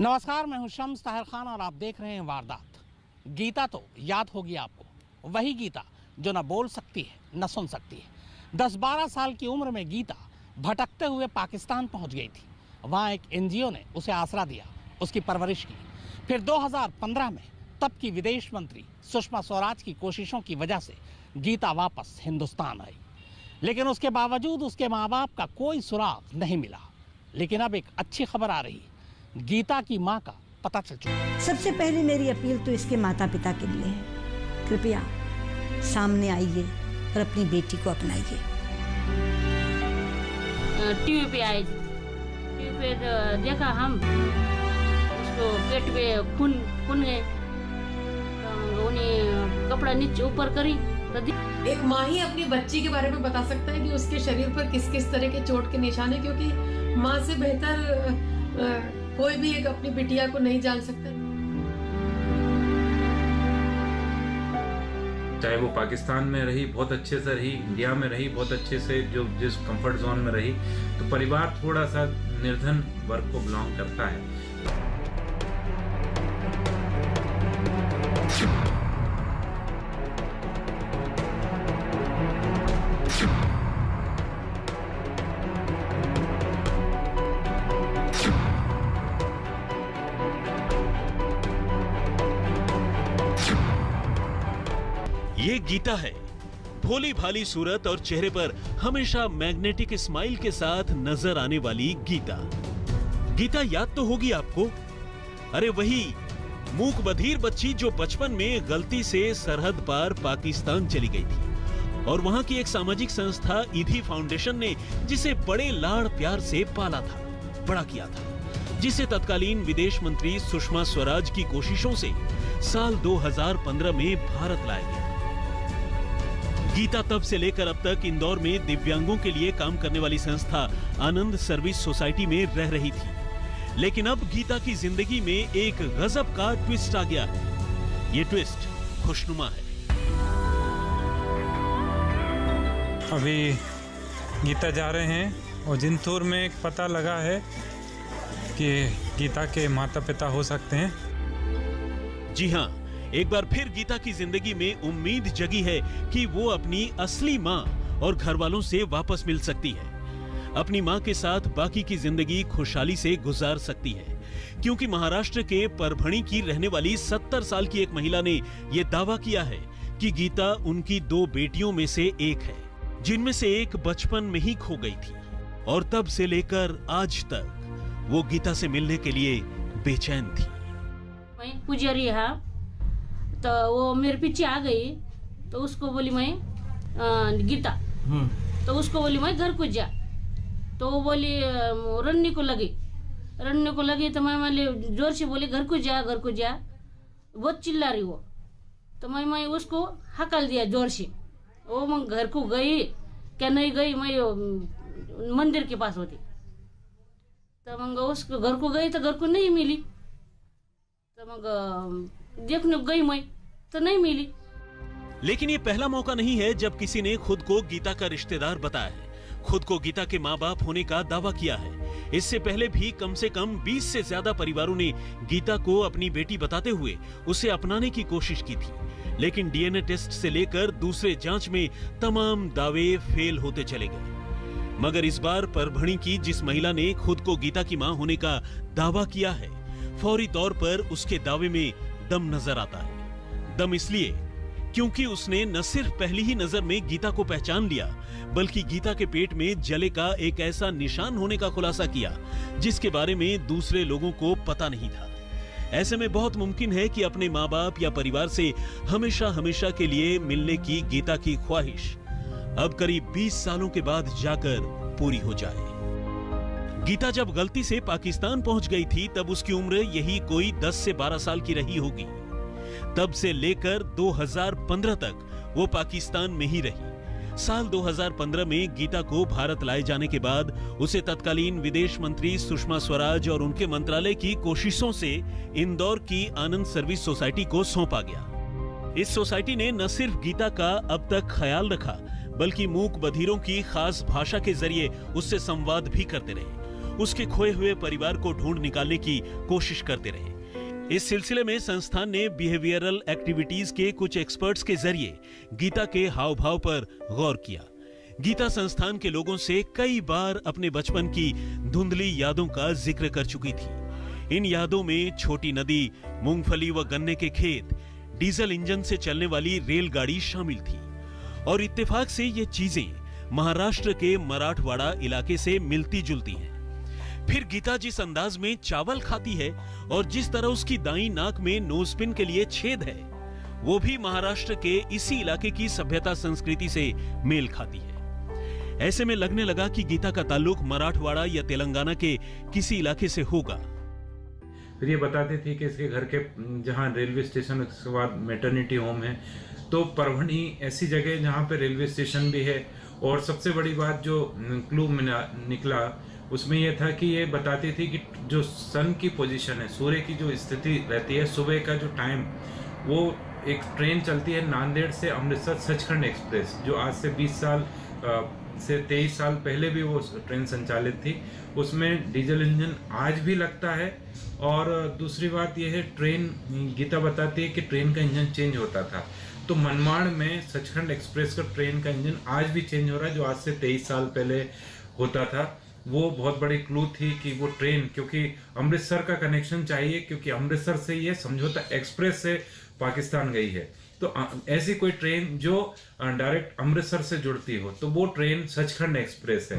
नमस्कार, मैं हूं शम्स ताहिर खान और आप देख रहे हैं वारदात। गीता तो याद होगी आपको, वही गीता जो न बोल सकती है न सुन सकती है। 10-12 साल की उम्र में गीता भटकते हुए पाकिस्तान पहुंच गई थी। वहां एक एनजीओ ने उसे आसरा दिया, उसकी परवरिश की। फिर 2015 में तब की विदेश मंत्री सुषमा स्वराज की कोशिशों की वजह से गीता वापस हिंदुस्तान आई, लेकिन उसके बावजूद उसके माँ बाप का कोई सुराग नहीं मिला। लेकिन अब एक अच्छी खबर आ रही, गीता की मां का पता चल चुका। सबसे पहले मेरी अपील तो इसके माता पिता के लिए है, कृपया सामने आइए और अपनी बेटी को अपनाइए। टीवी पे आए, टीवी पे देखा हम, उसको पेट पे खून है, तो उन्हें कपड़ा नीचे ऊपर करी। एक माँ ही अपनी बच्ची के बारे में बता सकता है कि उसके शरीर पर किस किस तरह के चोट के निशान है, क्योंकि माँ से बेहतर कोई भी एक अपनी बिटिया को नहीं जान सकता। चाहे वो पाकिस्तान में रही बहुत अच्छे से रही, इंडिया में रही बहुत अच्छे से, जो जिस कंफर्ट जोन में रही, तो परिवार थोड़ा सा निर्धन वर्ग को बिलोंग करता है। ये गीता है, भोली भाली सूरत और चेहरे पर हमेशा मैग्नेटिक स्माइल के साथ नजर आने वाली गीता। गीता याद तो होगी आपको, अरे वही मूक बधिर बच्ची जो बचपन में गलती से सरहद पार पाकिस्तान चली गई थी और वहां की एक सामाजिक संस्था ईदी फाउंडेशन ने जिसे बड़े लाड़ प्यार से पाला था, बड़ा किया था, जिसे तत्कालीन विदेश मंत्री सुषमा स्वराज की कोशिशों से साल 2015 में भारत लाया गया। गीता तब से लेकर अब तक इंदौर में दिव्यांगों के लिए काम करने वाली संस्था आनंद सर्विस सोसाइटी में रह रही थी, लेकिन अब गीता की जिंदगी में एक गजब का ट्विस्ट आ गया है। ये ट्विस्ट खुशनुमा है। अभी गीता जा रहे हैं और जिंतूर में एक पता लगा है कि गीता के माता पिता हो सकते हैं। जी हाँ, एक बार फिर गीता की जिंदगी में उम्मीद जगी है कि वो अपनी असली माँ और घर वालों से वापस मिल सकती है, अपनी माँ के साथ बाकी की जिंदगी खुशहाली से गुजार सकती है, क्योंकि महाराष्ट्र के परभणी की रहने वाली 70 साल की एक महिला ने यह दावा किया है कि गीता उनकी 2 बेटियों में से एक है, जिनमें से एक बचपन में ही खो गई थी और तब से लेकर आज तक वो गीता से मिलने के लिए बेचैन थी। मैं पुजारी है, तो वो मेरे पीछे आ गई, तो उसको बोली मैं गीता, तो उसको बोली मैं घर को जा, तो वो बोली रन्नी को लगी, तो मैं जोर से बोली घर को जा, बहुत चिल्ला रही वो, तो मैं उसको हकल दिया जोर से। वो मैं घर को गई क्या नहीं गई, मैं मंदिर के पास होती, तो मैं उसको घर को गई तो घर को नहीं मिली, तो मैं देखने गई मैं तो नहीं मिली। लेकिन ये पहला मौका नहीं है जब किसी ने खुद को गीता का रिश्तेदार बताया है, खुद को गीता के माँ बाप होने का दावा किया है। इससे पहले भी कम से कम 20 से ज्यादा परिवारों ने गीता को अपनी बेटी बताते हुए उसे अपनाने की कोशिश की थी, लेकिन डीएनए टेस्ट से लेकर दूसरे जांच में तमाम दावे फेल होते चले गए। मगर इस बार परभणी की जिस महिला ने खुद को गीता की माँ होने का दावा किया है, फौरी तौर पर उसके दावे में दम नजर आता है। दम इसलिए क्योंकि उसने न सिर्फ पहली ही नजर में गीता को पहचान लिया, बल्कि गीता के पेट में जले का एक ऐसा निशान होने का खुलासा किया जिसके बारे में दूसरे लोगों को पता नहीं था। ऐसे में बहुत मुमकिन है कि अपने माँ बाप या परिवार से हमेशा हमेशा के लिए मिलने की गीता की ख्वाहिश अब करीब 20 सालों के बाद जाकर पूरी हो जाए। गीता जब गलती से पाकिस्तान पहुंच गई थी तब उसकी उम्र यही कोई 10 से 12 साल की रही होगी। तब से लेकर 2015 तक वो पाकिस्तान में ही रही। साल 2015 में गीता को भारत लाए जाने के बाद उसे तत्कालीन विदेश मंत्री सुषमा स्वराज और उनके मंत्रालय की कोशिशों से इंदौर की आनंद सर्विस सोसाइटी को सौंपा गया। इस सोसाइटी ने न सिर्फ गीता का अब तक ख्याल रखा, बल्कि मूक बधिरों की खास भाषा के जरिए उससे संवाद भी करते रहे उसके खोए हुए परिवार को ढूंढ निकालने की कोशिश करते रहे। इस सिलसिले में संस्थान ने बिहेवियरल एक्टिविटीज के कुछ एक्सपर्ट्स के जरिए गीता के हाव भाव पर गौर किया। गीता संस्थान के लोगों से कई बार अपने बचपन की धुंधली यादों का जिक्र कर चुकी थी। इन यादों में छोटी नदी, मूंगफली व गन्ने के खेत, डीजल इंजन से चलने वाली रेलगाड़ी शामिल थी। और इत्तेफाक से ये चीजें महाराष्ट्र के मराठवाड़ा इलाके से मिलती जुलती हैं। फिर गीता जिस अंदाज में चावल खाती है और जिस तरह उसकी दाईं नाक में नोजपिन के लिए छेद है, वो भी महाराष्ट्र के इसी इलाके की सभ्यता संस्कृति से मेल खाती है। ऐसे में लगने लगा कि गीता का ताल्लुक मराठवाड़ा या तेलंगाना के किसी इलाके से होगा। फिर ये बताते थे कि इसके घर के जहाँ रेलवे स्टेशन, उसके बाद मैटरनिटी होम है, तो परभणी ऐसी जगह जहाँ पे रेलवे स्टेशन भी है। और सबसे बड़ी बात जो क्लू निकला उसमें यह था कि ये बताती थी कि जो सन की पोजीशन है, सूर्य की जो स्थिति रहती है, सुबह का जो टाइम, वो एक ट्रेन चलती है नांदेड़ से अमृतसर सचखंड एक्सप्रेस, जो आज से 20 साल से 23 साल पहले भी वो ट्रेन संचालित थी। उसमें डीजल इंजन आज भी लगता है। और दूसरी बात यह है, ट्रेन, गीता बताती है कि ट्रेन का इंजन चेंज होता था। तो मनमाड़ में सचखंड एक्सप्रेस का ट्रेन का इंजन आज भी चेंज हो रहा है, जो आज से 23 साल पहले होता था। वो बहुत बड़ी क्लू थी कि वो ट्रेन, क्योंकि अमृतसर का कनेक्शन चाहिए, क्योंकि अमृतसर से ये समझौता एक्सप्रेस से पाकिस्तान गई है। तो ऐसी कोई ट्रेन जो डायरेक्ट अमृतसर से जुड़ती हो, तो वो ट्रेन सचखंड एक्सप्रेस है।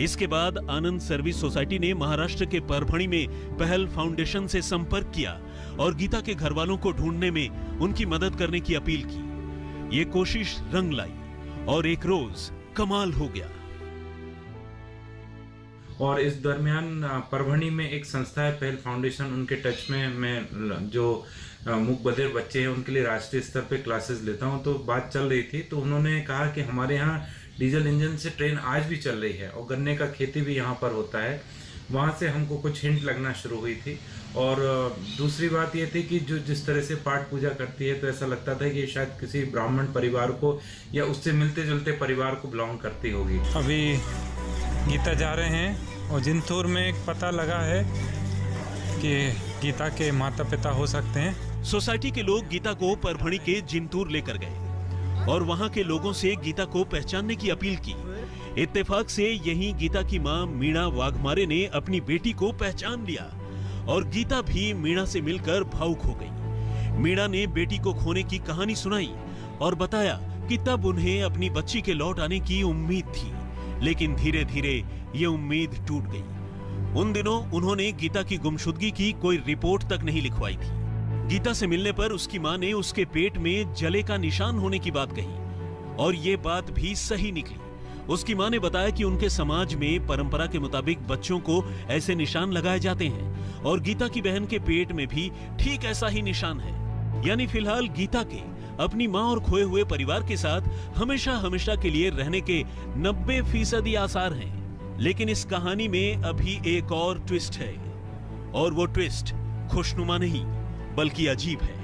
इसके बाद आनंद सर्विस सोसाइटी ने महाराष्ट्र के परभणी में पहल फाउंडेशन से संपर्क किया और गीता के घर वालों को ढूंढने में उनकी मदद करने की अपील की। ये कोशिश रंग लाई और एक रोज कमाल हो गया। और इस दरमियान परभणी में एक संस्था है पहल फाउंडेशन, उनके टच में मैं जो मूक बधिर बच्चे हैं उनके लिए राष्ट्रीय स्तर पे क्लासेस लेता हूं। तो बात चल रही थी, तो उन्होंने कहा कि हमारे यहाँ डीजल इंजन से ट्रेन आज भी चल रही है और गन्ने का खेती भी यहाँ पर होता है। वहाँ से हमको कुछ हिंट लगना शुरू हुई थी। और दूसरी बात ये थी कि जो जिस तरह से पाठ पूजा करती है, तो ऐसा लगता था कि शायद किसी ब्राह्मण परिवार को या उससे मिलते जुलते परिवार को बिलोंग करती होगी। अभी गीता जा रहे हैं और जिंतूर में एक पता लगा है कि गीता के माता पिता हो सकते हैं। सोसाइटी के लोग गीता को परभणी के जिंतूर लेकर गए और वहां के लोगों से गीता को पहचानने की अपील की। इत्तेफाक से यहीं गीता की मां मीणा वाघमारे ने अपनी बेटी को पहचान लिया और गीता भी मीणा से मिलकर भावुक हो गई। मीणा ने बेटी को खोने की कहानी सुनाई और बताया कि तब उन्हें अपनी बच्ची के लौट आने की उम्मीद थी, लेकिन धीरे धीरे ये उम्मीद टूट गई। उन दिनों उन्होंने गीता की गुमशुदगी की कोई रिपोर्ट तक नहीं लिखवाई थी। गीता से मिलने पर उसकी मां ने उसके पेट में जले का निशान होने की बात कही और ये बात भी सही निकली। उसकी मां ने बताया कि उनके समाज में परंपरा के मुताबिक बच्चों को ऐसे निशान लगाए जाते हैं और गीता की बहन के पेट में भी ठीक ऐसा ही निशान है। यानी फिलहाल गीता के अपनी मां और खोए हुए परिवार के साथ हमेशा हमेशा के लिए रहने के 90% आसार हैं। लेकिन इस कहानी में अभी एक और ट्विस्ट है और वो ट्विस्ट खुशनुमा नहीं बल्कि अजीब है।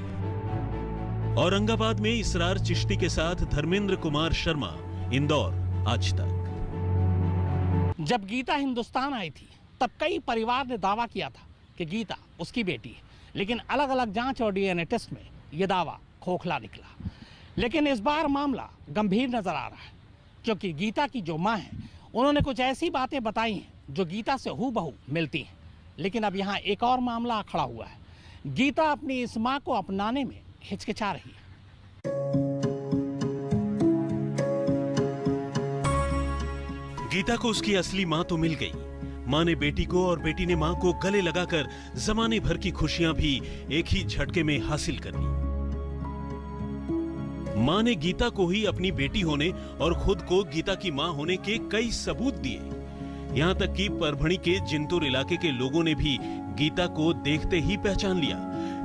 औरंगाबाद में इसरार चिश्ती के साथ धर्मेंद्र कुमार शर्मा, इंदौर, आज तक। जब गीता हिंदुस्तान आई थी तब कई परिवार ने दावा किया था कि गीता उसकी बेटी है, लेकिन अलग अलग जांच और डीएनए टेस्ट में यह दावा खोखला निकला। लेकिन इस बार मामला गंभीर नजर आ रहा है, क्योंकि गीता की जो मां है उन्होंने कुछ ऐसी बातें बताई हैं जो गीता से हूबहू मिलती हैं। लेकिन अब यहाँ एक और मामला खड़ा हुआ है। गीता अपनी इस मां को अपनाने में हिचकिचा रही है। गीता को उसकी असली मां तो मिल गई। मां ने बेटी को और बेटी ने मां को गले लगाकर जमाने भर की खुशियां भी एक ही झटके में हासिल कर ली। मां ने गीता को ही अपनी बेटी होने और खुद को गीता की मां होने के कई सबूत दिए। यहां तक कि परभणी के जिंतूर इलाके के लोगों ने भी गीता को देखते ही पहचान लिया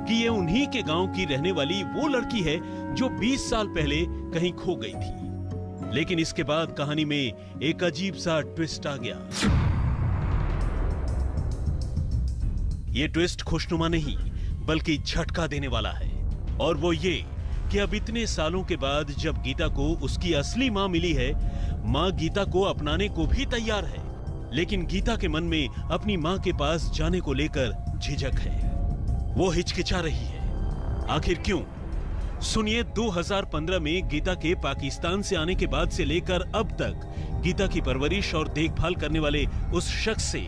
कि ये उन्हीं के गांव की रहने वाली वो लड़की है जो 20 साल पहले कहीं खो गई थी। लेकिन इसके बाद कहानी में एक अजीब सा ट्विस्ट आ गया। ये ट्विस्ट खुशनुमा नहीं बल्कि झटका देने वाला है, और वो ये कि अब इतने सालों के बाद जब गीता को उसकी असली मां मिली है, मां गीता को अपनाने को भी तैयार है। लेकिन गीता के मन में अपनी मां के पास जाने को लेकर झिझक है। वो हिचकिचा रही है। आखिर क्यों? सुनिए 2015 में गीता के पाकिस्तान से आने के बाद से लेकर अब तक गीता की परवरिश और देखभाल करने वाले उस शख्स से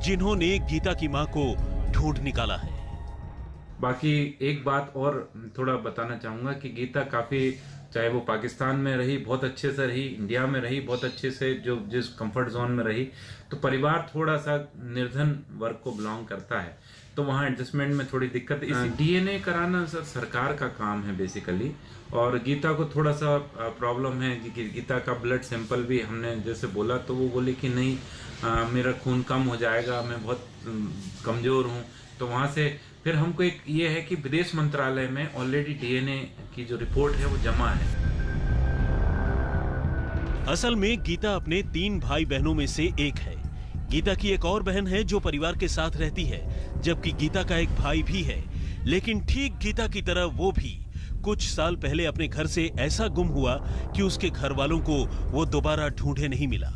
जिन्होंने गीता की मां को ढूंढ निकाला है। बाकी एक बात और थोड़ा बताना चाहूंगा कि गीता काफी, चाहे वो पाकिस्तान में रही बहुत अच्छे से रही, इंडिया में रही बहुत अच्छे से, जो जिस कंफर्ट जोन में रही, तो परिवार थोड़ा सा निर्धन वर्ग को बिलोंग करता है, तो वहाँ एडजस्टमेंट में थोड़ी दिक्कत। डीएनए कराना सरकार का काम है बेसिकली, और गीता को थोड़ा सा प्रॉब्लम है कि गीता का ब्लड सैंपल भी हमने जैसे बोला तो वो बोले कि नहीं मेरा खून कम हो जाएगा, मैं बहुत कमजोर हूँ। तो वहाँ से फिर हमको एक ये है कि विदेश मंत्रालय में ऑलरेडी डीएनए की जो रिपोर्ट है वो जमा है। असल में गीता अपने 3 भाई बहनों में से एक है। गीता की एक और बहन है जो परिवार के साथ रहती है, जबकि गीता का एक भाई भी है। लेकिन ठीक गीता की तरह वो भी कुछ साल पहले अपने घर से ऐसा गुम हुआ कि उसके घर वालों को वो दोबारा ढूंढे नहीं मिला।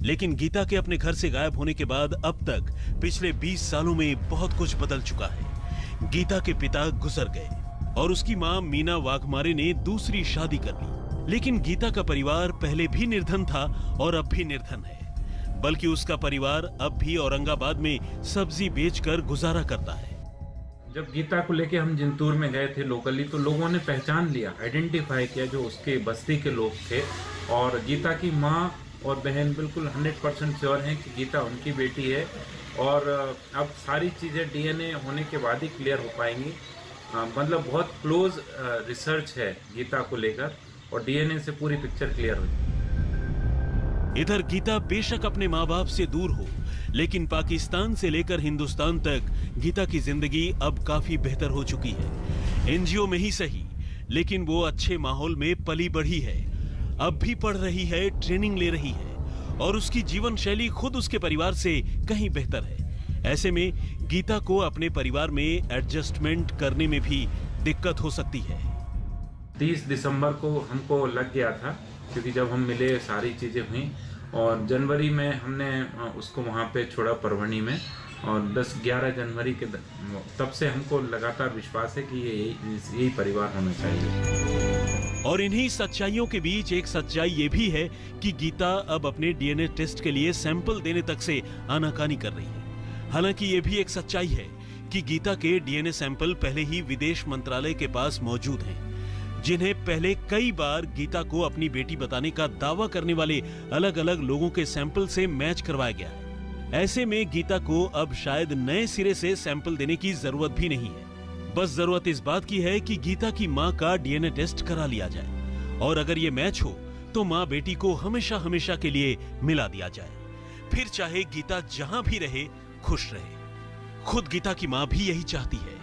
लेकिन गीता के अपने घर से गायब होने के बाद अब तक पिछले 20 सालों में बहुत कुछ बदल चुका है। गीता के पिता गुजर गए और उसकी मां मीना वाघमारे ने दूसरी शादी कर ली। लेकिन गीता का परिवार पहले भी निर्धन था और अब भी निर्धन है, बल्कि उसका परिवार अब भी औरंगाबाद में सब्जी बेचकर गुजारा करता है। जब गीता को लेके हम जिंतूर में गए थे लोकली, तो लोगों ने पहचान लिया, आइडेंटिफाई किया जो उसके बस्ती के लोग थे, और गीता की माँ और बहन बिल्कुल 100% श्योर हैं कि गीता उनकी बेटी है। और अब सारी चीज़ें डीएनए होने के बाद ही क्लियर हो पाएंगी। मतलब बहुत क्लोज रिसर्च है गीता को लेकर, और डीएनए से पूरी पिक्चर क्लियर हो जाएगी। इधर गीता बेशक अपने माँ बाप से दूर हो, लेकिन पाकिस्तान से लेकर हिंदुस्तान तक गीता की जिंदगी अब काफी बेहतर हो चुकी है। एनजीओ में ही सही, लेकिन वो अच्छे माहौल में पली बढ़ी है। अब भी पढ़ रही है, ट्रेनिंग ले रही है, और उसकी जीवन शैली खुद उसके परिवार से कहीं बेहतर है। ऐसे में गीता को अपने परिवार में एडजस्टमेंट करने में भी दिक्कत हो सकती है। 30 दिसंबर को हमको लग गया था, क्योंकि जब हम मिले सारी चीज़ें हुई, और जनवरी में हमने उसको वहाँ पे छोड़ा परभणी में, और 10-11 जनवरी के तब से हमको लगातार विश्वास है कि यही परिवार होना चाहिए। और इन्हीं सच्चाइयों के बीच एक सच्चाई ये भी है कि गीता अब अपने डीएनए टेस्ट के लिए सैंपल देने तक से आनाकानी कर रही है। हालांकि ये भी एक सच्चाई है कि गीता के डीएनए सैंपल पहले ही विदेश मंत्रालय के पास मौजूद हैं, जिन्हें पहले कई बार गीता को अपनी बेटी बताने का दावा करने वाले अलग अलग लोगों के सैंपल से मैच करवाया गया है। ऐसे में गीता को अब शायद नए सिरे से सैंपल देने की जरूरत भी नहीं है। बस जरूरत इस बात की है कि गीता की मां का डीएनए टेस्ट करा लिया जाए, और अगर ये मैच हो तो मां बेटी को हमेशा हमेशा के लिए मिला दिया जाए। फिर चाहे गीता जहां भी रहे खुश रहे। खुद गीता की मां भी यही चाहती है।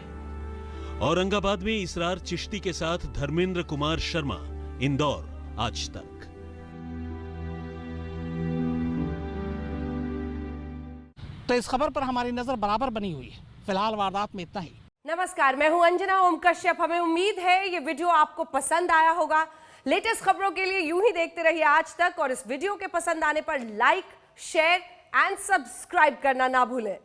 औरंगाबाद में इसरार चिश्ती के साथ धर्मेंद्र कुमार शर्मा, इंदौर, आज तक। तो इस खबर पर हमारी नजर बराबर बनी हुई है। फिलहाल वारदात में इतना ही। नमस्कार, मैं हूं अंजना ओम कश्यप। हमें उम्मीद है ये वीडियो आपको पसंद आया होगा। लेटेस्ट खबरों के लिए यूं ही देखते रहिए आज तक, और इस वीडियो के पसंद आने पर लाइक, शेयर एंड सब्सक्राइब करना ना भूलें।